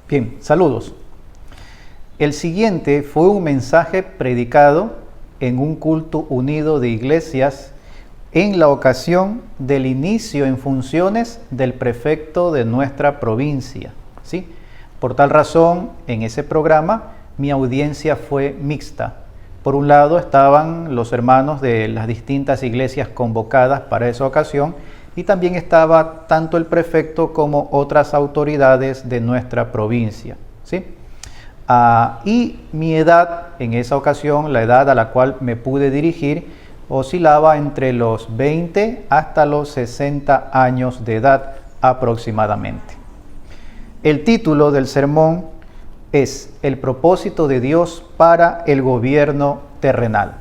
Bien, saludos. El siguiente fue un mensaje predicado en un culto unido de iglesias en la ocasión del inicio en funciones del prefecto de nuestra provincia, ¿sí? Por tal razón, en ese programa mi audiencia fue mixta. Por un lado estaban los hermanos de las distintas iglesias convocadas para esa ocasión, y también estaba tanto el prefecto como otras autoridades de nuestra provincia, ¿sí? Y mi edad en esa ocasión, la edad a la cual me pude dirigir, oscilaba entre los 20 hasta los 60 años de edad aproximadamente. El título del sermón es El propósito de Dios para el gobierno terrenal.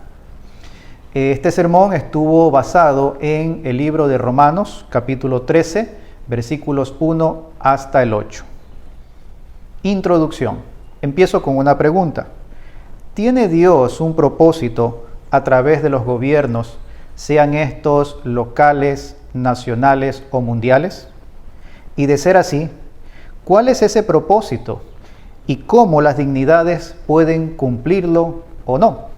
Este sermón estuvo basado en el libro de Romanos, capítulo 13, versículos 1 hasta el 8. Introducción. Empiezo con una pregunta. ¿Tiene Dios un propósito a través de los gobiernos, sean estos locales, nacionales o mundiales? Y de ser así, ¿cuál es ese propósito y cómo las dignidades pueden cumplirlo o no?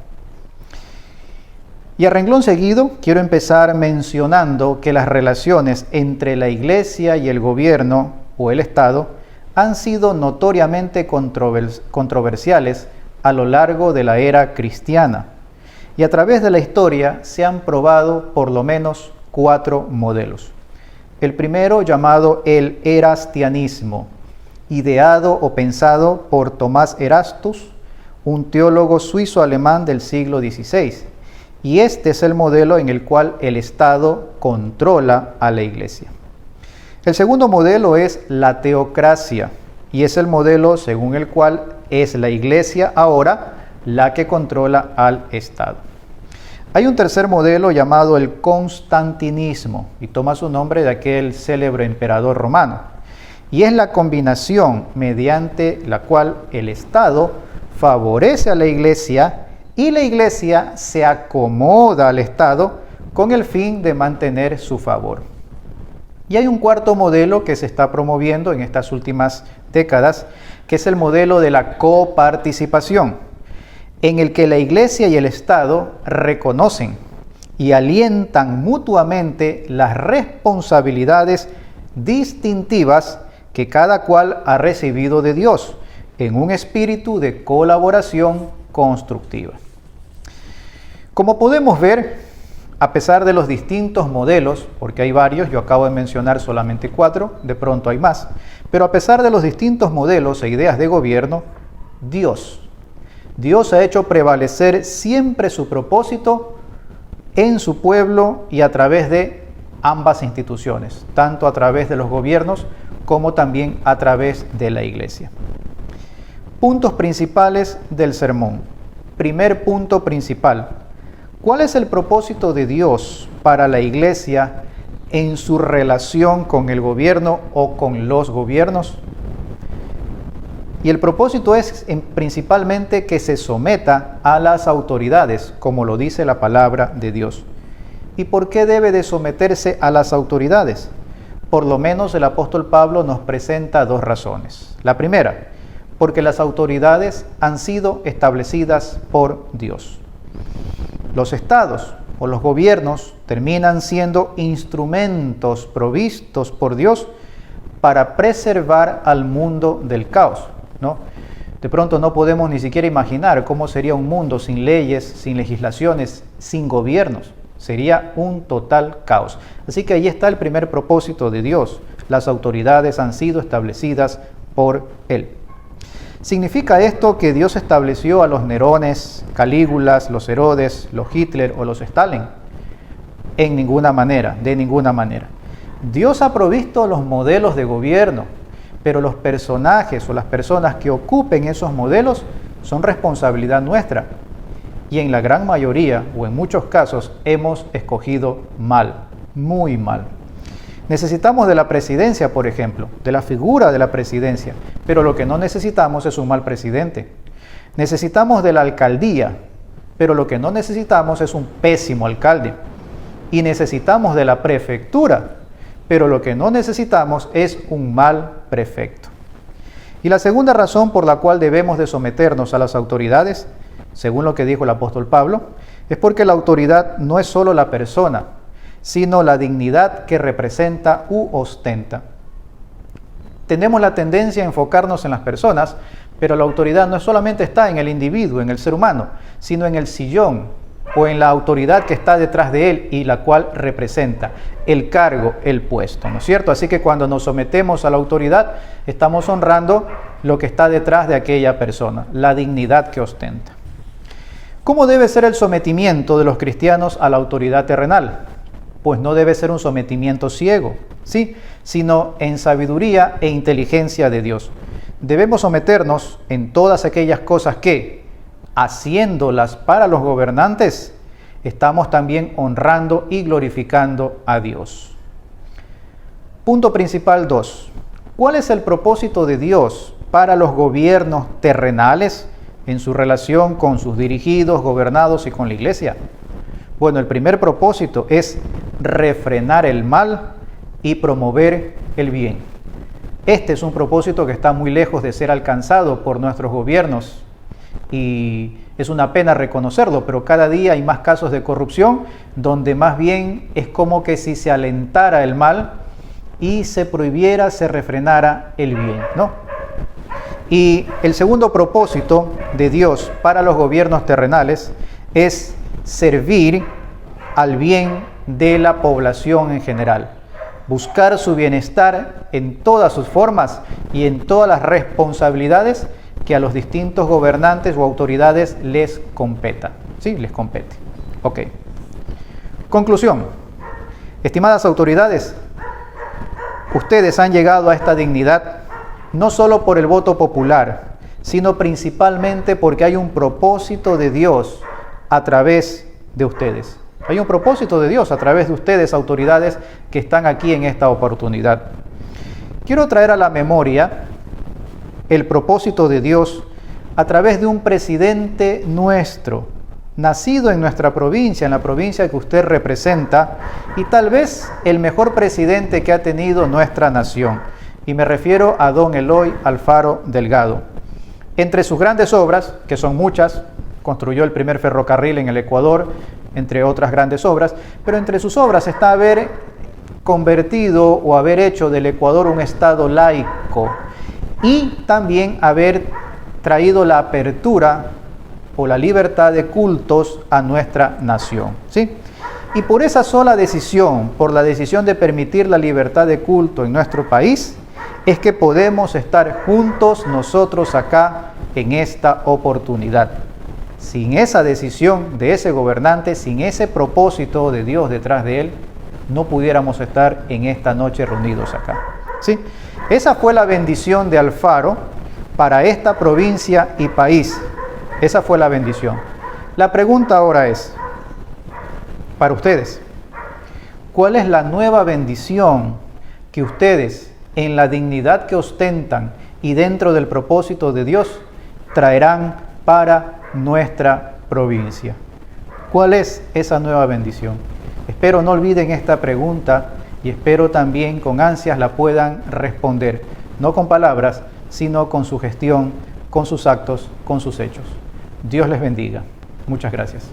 Y a renglón seguido, quiero empezar mencionando que las relaciones entre la Iglesia y el gobierno o el Estado han sido notoriamente controversiales a lo largo de la era cristiana. Y a través de la historia se han probado por lo menos 4 modelos. El primero, llamado el erastianismo, ideado o pensado por Tomás Erastus, un teólogo suizo-alemán del siglo XVI. Y este es el modelo en el cual el Estado controla a la Iglesia. El segundo modelo es la teocracia, y es el modelo según el cual es la Iglesia ahora la que controla al Estado. Hay un tercer modelo llamado el constantinismo, y toma su nombre de aquel célebre emperador romano. Y es la combinación mediante la cual el Estado favorece a la Iglesia y la Iglesia se acomoda al Estado con el fin de mantener su favor. Y hay un cuarto modelo que se está promoviendo en estas últimas décadas, que es el modelo de la coparticipación, en el que la Iglesia y el Estado reconocen y alientan mutuamente las responsabilidades distintivas que cada cual ha recibido de Dios, en un espíritu de colaboración constructiva. Como podemos ver, a pesar de los distintos modelos, porque hay varios, yo acabo de mencionar solamente 4, de pronto hay más, pero a pesar de los distintos modelos e ideas de gobierno, Dios ha hecho prevalecer siempre su propósito en su pueblo y a través de ambas instituciones, tanto a través de los gobiernos como también a través de la Iglesia. Puntos principales del sermón. Primer punto principal. ¿Cuál es el propósito de Dios para la Iglesia en su relación con el gobierno o con los gobiernos? Y el propósito es principalmente que se someta a las autoridades, como lo dice la palabra de Dios. ¿Y por qué debe de someterse a las autoridades? Por lo menos el apóstol Pablo nos presenta 2 razones. La primera, porque las autoridades han sido establecidas por Dios. Los estados o los gobiernos terminan siendo instrumentos provistos por Dios para preservar al mundo del caos, ¿no? De pronto no podemos ni siquiera imaginar cómo sería un mundo sin leyes, sin legislaciones, sin gobiernos. Sería un total caos. Así que ahí está el primer propósito de Dios. Las autoridades han sido establecidas por Él. ¿Significa esto que Dios estableció a los Nerones, Calígulas, los Herodes, los Hitler o los Stalin? En ninguna manera, de ninguna manera. Dios ha provisto los modelos de gobierno, pero los personajes o las personas que ocupen esos modelos son responsabilidad nuestra. Y en la gran mayoría, o en muchos casos, hemos escogido mal, muy mal. Necesitamos de la presidencia, por ejemplo, de la figura de la presidencia, pero lo que no necesitamos es un mal presidente. Necesitamos de la alcaldía, pero lo que no necesitamos es un pésimo alcalde. Y necesitamos de la prefectura, pero lo que no necesitamos es un mal prefecto. Y la segunda razón por la cual debemos de someternos a las autoridades, según lo que dijo el apóstol Pablo, es porque la autoridad no es solo la persona, sino la dignidad que representa u ostenta. Tenemos la tendencia a enfocarnos en las personas, pero la autoridad no solamente está en el individuo, en el ser humano, sino en el sillón o en la autoridad que está detrás de él y la cual representa el cargo, el puesto, ¿no es cierto? Así que cuando nos sometemos a la autoridad, estamos honrando lo que está detrás de aquella persona, la dignidad que ostenta. ¿Cómo debe ser el sometimiento de los cristianos a la autoridad terrenal? Pues no debe ser un sometimiento ciego, ¿sí? Sino en sabiduría e inteligencia de Dios. Debemos someternos en todas aquellas cosas que, haciéndolas para los gobernantes, estamos también honrando y glorificando a Dios. Punto principal 2. ¿Cuál es el propósito de Dios para los gobiernos terrenales en su relación con sus dirigidos, gobernados y con la iglesia? Bueno, el primer propósito es refrenar el mal y promover el bien. Este es un propósito que está muy lejos de ser alcanzado por nuestros gobiernos y es una pena reconocerlo, pero cada día hay más casos de corrupción donde más bien es como que si se alentara el mal y se prohibiera, se refrenara el bien, ¿no? Y el segundo propósito de Dios para los gobiernos terrenales es servir al bien de la población en general, buscar su bienestar en todas sus formas y en todas las responsabilidades que a los distintos gobernantes o autoridades les competa. ¿Sí? Les compete. Ok. Conclusión. Estimadas autoridades, ustedes han llegado a esta dignidad no solo por el voto popular, sino principalmente porque hay un propósito de Dios a través de ustedes. Hay un propósito de Dios a través de ustedes, autoridades que están aquí en esta oportunidad. Quiero traer a la memoria el propósito de Dios a través de un presidente nuestro, nacido en nuestra provincia, en la provincia que usted representa, y tal vez el mejor presidente que ha tenido nuestra nación. Y me refiero a don Eloy Alfaro Delgado. Entre sus grandes obras, que son muchas, construyó el primer ferrocarril en el Ecuador, entre otras grandes obras, pero entre sus obras está haber convertido o haber hecho del Ecuador un estado laico y también haber traído la apertura o la libertad de cultos a nuestra nación, ¿sí? Y por esa sola decisión, por la decisión de permitir la libertad de culto en nuestro país, es que podemos estar juntos nosotros acá en esta oportunidad. Sin esa decisión de ese gobernante, sin ese propósito de Dios detrás de él, no pudiéramos estar en esta noche reunidos acá, ¿sí? Esa fue la bendición de Alfaro para esta provincia y país. Esa fue la bendición. La pregunta ahora es, para ustedes, ¿cuál es la nueva bendición que ustedes, en la dignidad que ostentan y dentro del propósito de Dios, traerán para nuestra provincia? ¿Cuál es esa nueva bendición? Espero no olviden esta pregunta y espero también con ansias la puedan responder, no con palabras, sino con su gestión, con sus actos, con sus hechos. Dios les bendiga. Muchas gracias.